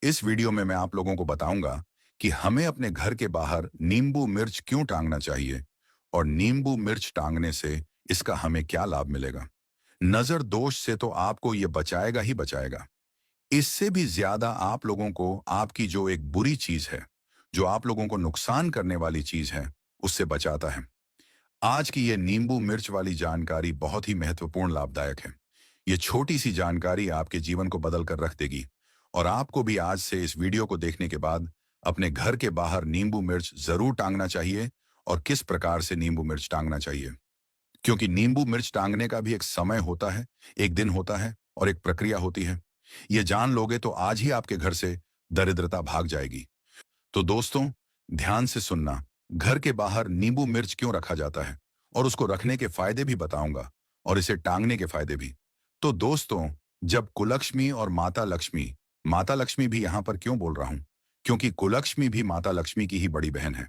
इस वीडियो में मैं आप लोगों को बताऊंगा कि हमें अपने घर के बाहर नींबू मिर्च क्यों टांगना चाहिए और नींबू मिर्च टांगने से इसका हमें क्या लाभ मिलेगा। नजर दोष से तो आपको ये बचाएगा ही बचाएगा। इससे भी ज्यादा आप लोगों को आपकी जो एक बुरी चीज है, जो आप लोगों को नुकसान करने वाली चीज है, उससे बचाता है। आज की ये नींबू मिर्च वाली जानकारी बहुत ही महत्वपूर्ण लाभदायक है। ये छोटी सी जानकारी आपके जीवन को बदल कर रख देगी और आपको भी आज से इस वीडियो को देखने के बाद अपने घर के बाहर नींबू मिर्च जरूर टांगना चाहिए और किस प्रकार से नींबू मिर्च टांगना चाहिए। क्योंकि नींबू मिर्च टांगने का भी एक समय होता है, एक दिन होता है और एक प्रक्रिया होती है। ये जान लोगे तो आज ही आपके घर से दरिद्रता भाग जाएगी। तो दोस्तों, ध्यान से सुनना। घर के बाहर नींबू मिर्च क्यों रखा जाता है और उसको रखने के फायदे भी बताऊंगा और इसे टांगने के फायदे भी। तो दोस्तों, जब कुलक्ष्मी और माता लक्ष्मी भी यहां पर क्यों बोल रहा हूं, क्योंकि कुलक्ष्मी भी माता लक्ष्मी की ही बड़ी बहन है।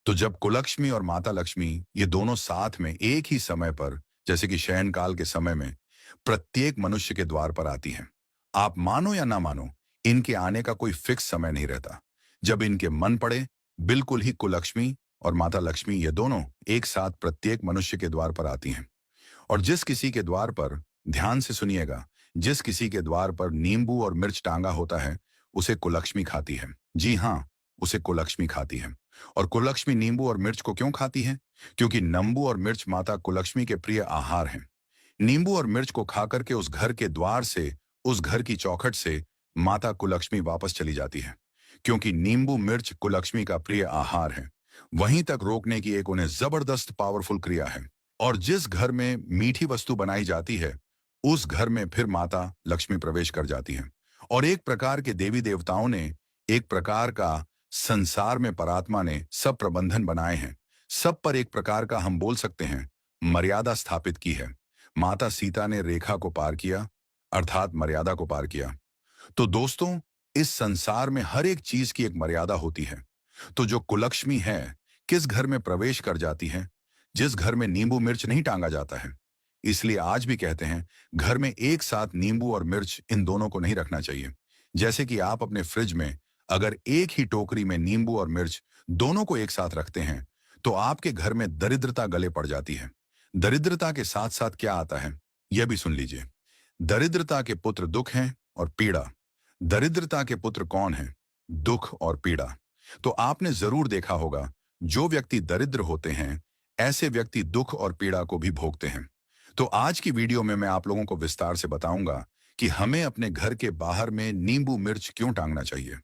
तो जब कुलक्ष्मी और माता लक्ष्मी ये दोनों साथ में एक ही समय पर, जैसे कि शयन काल के समय में, प्रत्येक मनुष्य के द्वार पर आती हैं। आप मानो या ना मानो, इनके आने का कोई फिक्स समय नहीं रहता। जब इनके मन पड़े, बिल्कुल ही कुलक्ष्मी और माता लक्ष्मी ये दोनों एक साथ प्रत्येक मनुष्य के द्वार पर आती हैं। और जिस किसी के द्वार पर, ध्यान से सुनिएगा, जिस किसी के द्वार पर नींबू और मिर्च टांगा होता है, उसे कुलक्ष्मी खाती है। जी हाँ, उसे कुलक्ष्मी खाती है। और कुलक्ष्मी नींबू और मिर्च को क्यों खाती है? क्योंकि नींबू और मिर्च माता कुलक्ष्मी के प्रिय आहार हैं। नींबू और मिर्च को खाकर के उस घर के द्वार से, उस घर की चौखट से माता कुलक्ष्मी वापस चली जाती है। क्योंकि नींबू मिर्च कुलक्ष्मी का प्रिय आहार है, वहीं तक रोकने की एक उन्हें जबरदस्त पावरफुल क्रिया है। और जिस घर में मीठी वस्तु बनाई जाती है, उस घर में फिर माता लक्ष्मी प्रवेश कर जाती है। और एक प्रकार के देवी देवताओं ने, एक प्रकार का संसार में परात्मा ने सब प्रबंधन बनाए हैं। सब पर एक प्रकार का हम बोल सकते हैं मर्यादा स्थापित की है। माता सीता ने रेखा को पार किया, अर्थात मर्यादा को पार किया। तो दोस्तों, इस संसार में हर एक चीज की एक मर्यादा होती है। तो जो कुलक्ष्मी है, किस घर में प्रवेश कर जाती है? जिस घर में नींबू मिर्च नहीं टांगा जाता है। इसलिए आज भी कहते हैं, घर में एक साथ नींबू और मिर्च इन दोनों को नहीं रखना चाहिए। जैसे कि आप अपने फ्रिज में अगर एक ही टोकरी में नींबू और मिर्च दोनों को एक साथ रखते हैं, तो आपके घर में दरिद्रता गले पड़ जाती है। दरिद्रता के साथ साथ क्या आता है, यह भी सुन लीजिए। दरिद्रता के पुत्र दुख हैं और पीड़ा। दरिद्रता के पुत्र कौन है? दुख और पीड़ा। तो आपने जरूर देखा होगा, जो व्यक्ति दरिद्र होते हैं, ऐसे व्यक्ति दुख और पीड़ा को भी भोगते हैं। तो आज की वीडियो में मैं आप लोगों को विस्तार से बताऊंगा कि हमें अपने घर के बाहर में नींबू मिर्च क्यों टांगना चाहिए।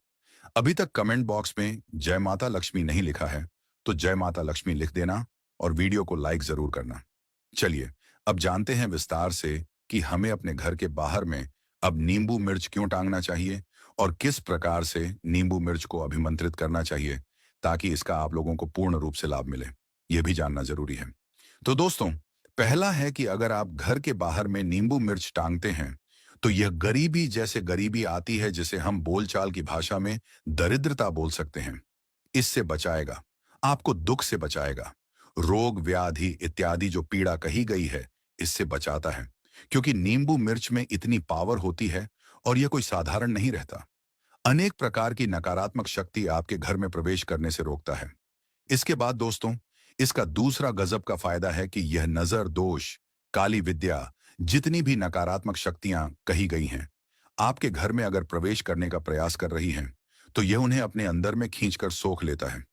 अभी तक कमेंट बॉक्स में जय माता लक्ष्मी नहीं लिखा है, तो जय माता लक्ष्मी लिख देना और वीडियो को लाइक जरूर करना। चलिए, अब जानते हैं विस्तार से कि हमें अपने घर के बाहर में अब नींबू मिर्च क्यों टांगना चाहिए और किस प्रकार से नींबू मिर्च को अभिमंत्रित करना चाहिए, ताकि इसका आप लोगों को पूर्ण रूप से लाभ मिले। यह भी जानना जरूरी है। तो दोस्तों, पहला है कि अगर आप घर के बाहर में नींबू मिर्च टांगते हैं, तो यह गरीबी जैसे गरीबी आती है, जिसे हम बोलचाल की भाषा में दरिद्रता बोल सकते हैं, इससे बचाएगा। आपको दुख से बचाएगा। रोग व्याधि इत्यादि जो पीड़ा कही गई है, इससे बचाता है। क्योंकि नींबू मिर्च में इतनी पावर होती है और यह कोई साधारण नहीं रहता। अनेक प्रकार की नकारात्मक शक्ति आपके घर में प्रवेश करने से रोकता है। इसके बाद दोस्तों, इसका दूसरा गजब का फायदा है कि यह नजर दोष, काली विद्या, जितनी भी नकारात्मक शक्तियां कही गई हैं, आपके घर में अगर प्रवेश करने का प्रयास कर रही हैं, तो यह उन्हें अपने अंदर में खींचकर सोख लेता है।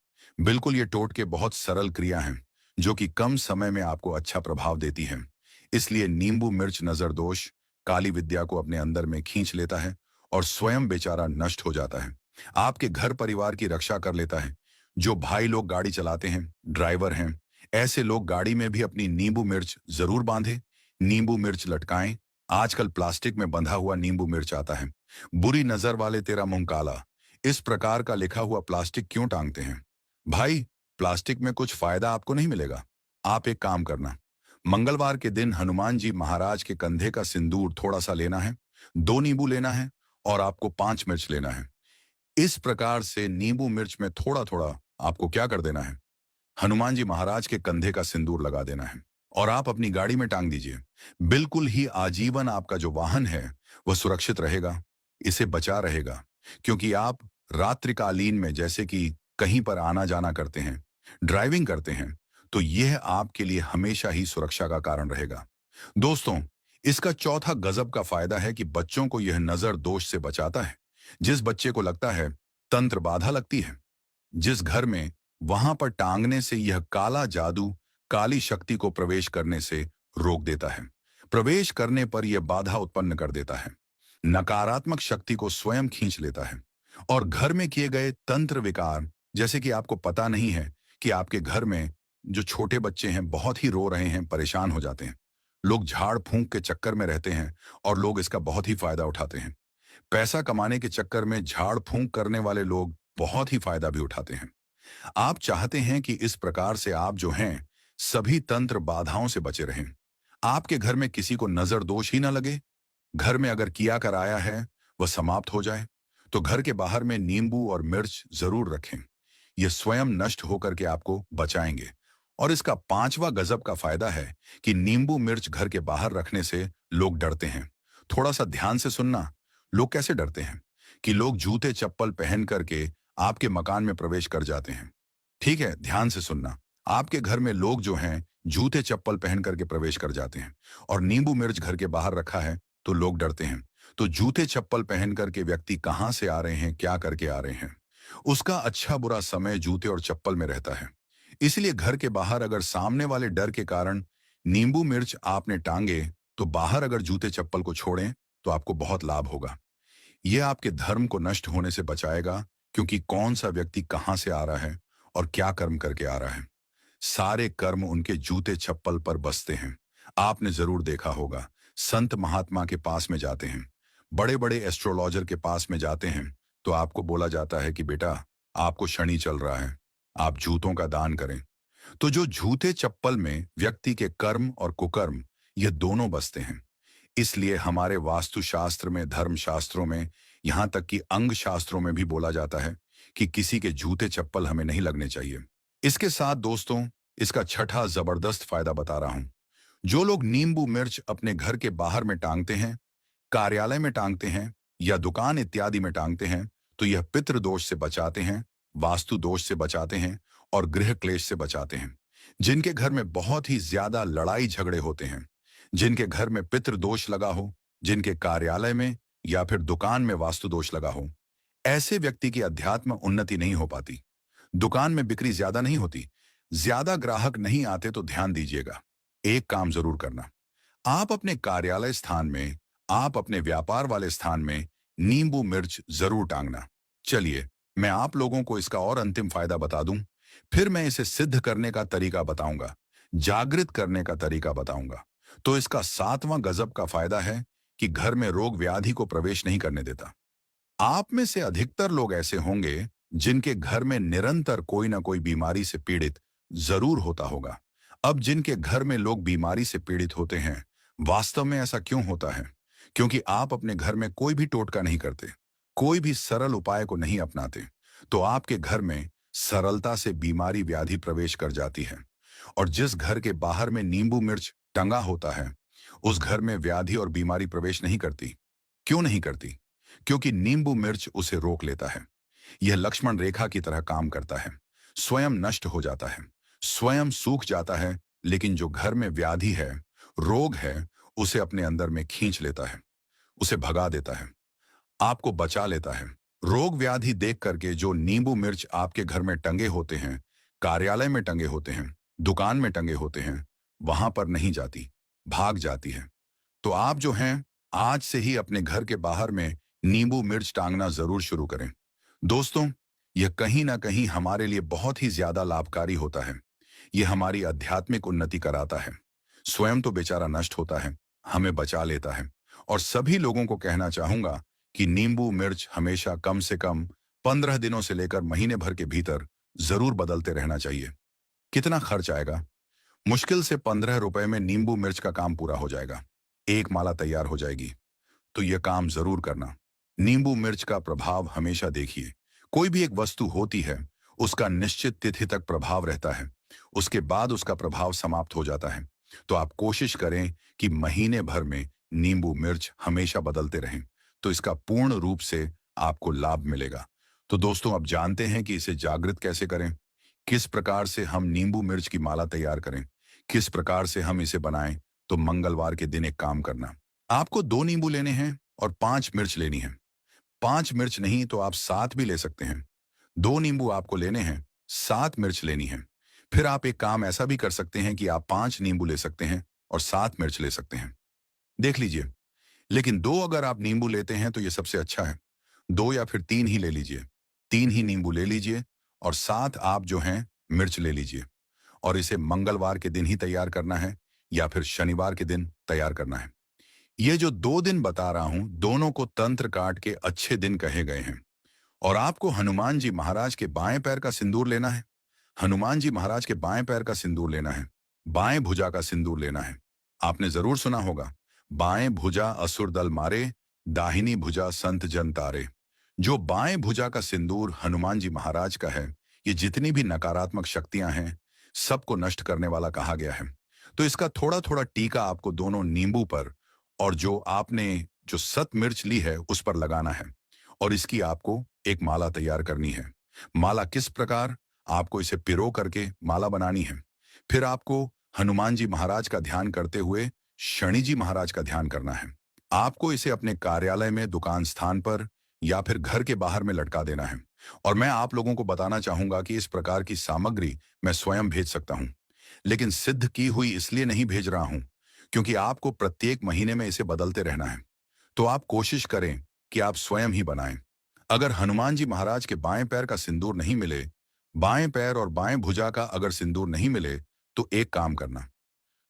बिल्कुल, ये टोटके बहुत सरल क्रिया हैं, जो कि कम समय में आपको अच्छा प्रभाव देती है। इसलिए नींबू मिर्च नजर दोष, काली विद्या को अपने अंदर में खींच लेता है और स्वयं बेचारा नष्ट हो जाता है। आपके घर परिवार की रक्षा कर लेता है। जो भाई लोग गाड़ी चलाते हैं, ड्राइवर हैं, ऐसे लोग गाड़ी में भी अपनी नींबू मिर्च जरूर बांधें। नींबू मिर्च लटकाएं। आजकल प्लास्टिक में बंधा हुआ नींबू मिर्च आता है। बुरी नजर वाले तेरा मुंह काला, इस प्रकार का लिखा हुआ प्लास्टिक क्यों टांगते हैं? भाई, प्लास्टिक में कुछ फायदा आपको नहीं मिलेगा। आप एक काम करना, मंगलवार के दिन हनुमान जी महाराज के कंधे का सिंदूर थोड़ा सा लेना है, 2 नींबू लेना है और आपको 5 मिर्च लेना है। इस प्रकार से नींबू मिर्च में थोड़ा थोड़ा आपको क्या कर देना है, हनुमान जी महाराज के कंधे का सिंदूर लगा देना है और आप अपनी गाड़ी में टांग दीजिए। बिल्कुल ही आजीवन आपका जो वाहन है, वह सुरक्षित रहेगा, इसे बचा रहेगा। क्योंकि आप रात्रिकालीन में जैसे कि कहीं पर आना जाना करते हैं, ड्राइविंग करते हैं, तो यह आपके लिए हमेशा ही सुरक्षा का कारण रहेगा। दोस्तों, इसका चौथा गजब का फायदा है कि बच्चों को यह नजर दोष से बचाता है। जिस बच्चे को लगता है तंत्र बाधा लगती है, जिस घर में, वहां पर टांगने से यह काला जादू, काली शक्ति को प्रवेश करने से रोक देता है। प्रवेश करने पर यह बाधा उत्पन्न कर देता है, नकारात्मक शक्ति को स्वयं खींच लेता है। और घर में किए गए तंत्र विकार, जैसे कि आपको पता नहीं है कि आपके घर में जो छोटे बच्चे हैं बहुत ही रो रहे हैं, परेशान हो जाते हैं, लोग झाड़ फूंक के चक्कर में रहते हैं और लोग इसका बहुत ही फायदा उठाते हैं। पैसा कमाने के चक्कर में झाड़ फूंक करने वाले लोग बहुत ही फायदा भी उठाते हैं। आप चाहते हैं कि इस प्रकार से आप जो हैं सभी तंत्र बाधाओं से बचे रहें। आपके घर में किसी को नजर दोष ही ना लगे, घर में अगर किया कर आया है वह समाप्त हो जाए। तो घर के बाहर में नींबू और मिर्च जरूर रखें। ये स्वयं नष्ट होकर के आपको बचाएंगे। और इसका पांचवा गजब का फायदा है कि नींबू मिर्च घर के बाहर रखने से लोग डरते हैं। थोड़ा सा ध्यान से सुनना। लोग कैसे डरते हैं कि लोग जूते चप्पल पहन करके आपके मकान में प्रवेश कर जाते हैं। ठीक है, ध्यान से सुनना। आपके घर में लोग जो हैं जूते चप्पल पहन करके प्रवेश कर जाते हैं और नींबू मिर्च घर के बाहर रखा है तो लोग डरते हैं। तो जूते चप्पल पहन करके व्यक्ति कहां से आ रहे हैं, क्या करके आ रहे हैं, उसका अच्छा बुरा समय जूते और चप्पल में रहता है। इसलिए घर के बाहर अगर सामने वाले डर के कारण नींबू मिर्च आपने टांगे, तो बाहर अगर जूते चप्पल को छोड़ें तो आपको बहुत लाभ होगा। यह आपके धर्म को नष्ट होने से बचाएगा, क्योंकि कौन सा व्यक्ति कहां से आ रहा है और क्या कर्म करके आ रहा है, सारे कर्म उनके जूते चप्पल पर बसते हैं। आपने जरूर देखा होगा, संत महात्मा के पास में जाते हैं, बड़े बड़े एस्ट्रोलॉजर के पास में जाते हैं, तो आपको बोला जाता है कि बेटा आपको शनि चल रहा है, आप जूतों का दान करें। तो जो जूते चप्पल में व्यक्ति के कर्म और कुकर्म, ये दोनों बसते हैं। इसलिए हमारे वास्तुशास्त्र में, धर्म शास्त्रों में, यहां तक कि अंग शास्त्रों में भी बोला जाता है कि किसी के जूते चप्पल हमें नहीं लगने चाहिए। इसके साथ दोस्तों, इसका छठा जबरदस्त फायदा बता रहा हूं। जो लोग नींबू मिर्च अपने घर के बाहर में टांगते हैं, कार्यालय में टांगते हैं या दुकान इत्यादि में टांगते हैं, तो यह पितृ दोष से बचाते हैं, वास्तु दोष से बचाते हैं और गृह क्लेश से बचाते हैं। जिनके घर में बहुत ही ज्यादा लड़ाई झगड़े होते हैं, जिनके घर में पितृ दोष लगा हो, जिनके कार्यालय में या फिर दुकान में वास्तु दोष लगा हो, ऐसे व्यक्ति की अध्यात्म उन्नति नहीं हो पाती। दुकान में बिक्री ज्यादा नहीं होती, ज्यादा ग्राहक नहीं आते। तो ध्यान दीजिएगा, एक काम जरूर करना। आप अपने कार्यालय स्थान में, आप अपने व्यापार वाले स्थान में नींबू मिर्च जरूर टांगना। चलिए, मैं आप लोगों को इसका और अंतिम फायदा बता दूं, फिर मैं इसे सिद्ध करने का तरीका बताऊंगा, जागृत करने का तरीका बताऊंगा। तो इसका सातवां गजब का फायदा है कि घर में रोग व्याधि को प्रवेश नहीं करने देता। आप में से अधिकतर लोग ऐसे होंगे जिनके घर में निरंतर कोई ना कोई बीमारी से पीड़ित जरूर होता होगा। अब जिनके घर में लोग बीमारी से पीड़ित होते हैं, वास्तव में ऐसा क्यों होता है? क्योंकि आप अपने घर में कोई भी टोटका नहीं करते, कोई भी सरल उपाय को नहीं अपनाते। तो आपके घर में सरलता से बीमारी व्याधि प्रवेश कर जाती है। और जिस घर के बाहर में नींबू मिर्च टंगा होता है, उस घर में व्याधि और बीमारी प्रवेश नहीं करती। क्यों नहीं करती? क्योंकि नींबू मिर्च उसे रोक लेता है। यह लक्ष्मण रेखा की तरह काम करता है, स्वयं नष्ट हो जाता है, स्वयं सूख जाता है, लेकिन जो घर में व्याधि है, रोग है, उसे अपने अंदर में खींच लेता है, उसे भगा देता है, आपको बचा लेता है। रोग व्याधि देख करके जो नींबू मिर्च आपके घर में टंगे होते हैं, कार्यालय में टंगे होते हैं, दुकान में टंगे होते हैं, वहां पर नहीं जाती, भाग जाती है। तो आप जो हैं, आज से ही अपने घर के बाहर में नींबू मिर्च टांगना जरूर शुरू करें। दोस्तों, यह कहीं ना कहीं हमारे लिए बहुत ही ज्यादा लाभकारी होता है। यह हमारी आध्यात्मिक उन्नति कराता है, स्वयं तो बेचारा नष्ट होता है, हमें बचा लेता है। और सभी लोगों को कहना चाहूंगा कि नींबू मिर्च हमेशा कम से कम 15 दिनों से लेकर महीने भर के भीतर जरूर बदलते रहना चाहिए। कितना खर्च आएगा? मुश्किल से 15 रुपए में नींबू मिर्च का काम पूरा हो जाएगा, एक माला तैयार हो जाएगी। तो यह काम जरूर करना। नींबू मिर्च का प्रभाव हमेशा देखिए, कोई भी एक वस्तु होती है, उसका निश्चित तिथि तक प्रभाव रहता है, उसके बाद उसका प्रभाव समाप्त हो जाता है। तो आप कोशिश करें कि महीने भर में नींबू मिर्च हमेशा बदलते रहें, तो इसका पूर्ण रूप से आपको लाभ मिलेगा। तो दोस्तों, अब जानते हैं कि इसे जागृत कैसे करें, किस प्रकार से हम नींबू मिर्च की माला तैयार करें, किस प्रकार से हम इसे बनाएं। तो मंगलवार के दिन एक काम करना, आपको 2 नींबू लेने हैं और 5 मिर्च लेनी है। 5 मिर्च नहीं तो आप 7 भी ले सकते हैं। 2 नींबू आपको लेने हैं, 7 मिर्च लेनी है। फिर आप एक काम ऐसा भी कर सकते हैं कि आप 5 नींबू ले सकते हैं और 7 मिर्च ले सकते हैं। देख लीजिए। लेकिन 2 अगर आप नींबू लेते हैं तो ये सबसे अच्छा है। 2 या फिर 3 ही ले लीजिए। 3 ही नींबू ले लीजिए और 7 आप जो हैं मिर्च ले लीजिए। और इसे मंगलवार के दिन ही तैयार करना है या फिर शनिवार के दिन तैयार करना है। ये जो 2 दिन बता रहा हूं, दोनों को तंत्र काट के अच्छे दिन कहे गए हैं। और आपको हनुमान जी महाराज के बाएं पैर का सिंदूर लेना है। हनुमान जी महाराज के बाएं पैर का सिंदूर लेना है। बाएं भुजा का सिंदूर लेना है। आपने जरूर सुना होगा, बाएं भुजा असुर दल मारे, दाहिनी भुजा संत जन तारे। जो बाएं भुजा का सिंदूर हनुमान जी महाराज का है, ये जितनी भी नकारात्मक शक्तियां हैं, सबको नष्ट करने वाला कहा गया है। तो इसका थोड़ा थोड़ा टीका आपको दोनों नींबू पर और जो आपने जो सत मिर्च ली है उस पर लगाना है। और इसकी आपको एक माला तैयार करनी है। माला किस प्रकार? आपको इसे पिरो करके माला बनानी है। फिर आपको हनुमान जी महाराज का ध्यान करते हुए शनि जी महाराज का ध्यान करना है। आपको इसे अपने कार्यालय में, दुकान स्थान पर या फिर घर के बाहर में लटका देना है। और मैं आप लोगों को बताना चाहूंगा कि इस प्रकार की सामग्री मैं स्वयं भेज सकता हूं, लेकिन सिद्ध की हुई इसलिए नहीं भेज रहा हूं क्योंकि आपको प्रत्येक महीने में इसे बदलते रहना है। तो आप कोशिश करें कि आप स्वयं ही बनाएं। अगर हनुमान जी महाराज के बाएं पैर का सिंदूर नहीं मिले, बाएं पैर और बाएं भुजा का अगर सिंदूर नहीं मिले, तो एक काम करना,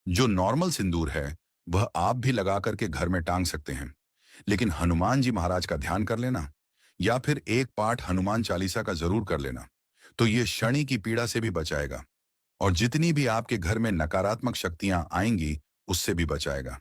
जो नॉर्मल सिंदूर है वह आप भी लगा करके घर में टांग सकते हैं, लेकिन हनुमान जी महाराज का ध्यान कर लेना या फिर एक पाठ हनुमान चालीसा का जरूर कर लेना। तो ये शनि की पीड़ा से भी बचाएगा और जितनी भी आपके घर में नकारात्मक शक्तियां आएंगी उससे भी बचाएगा।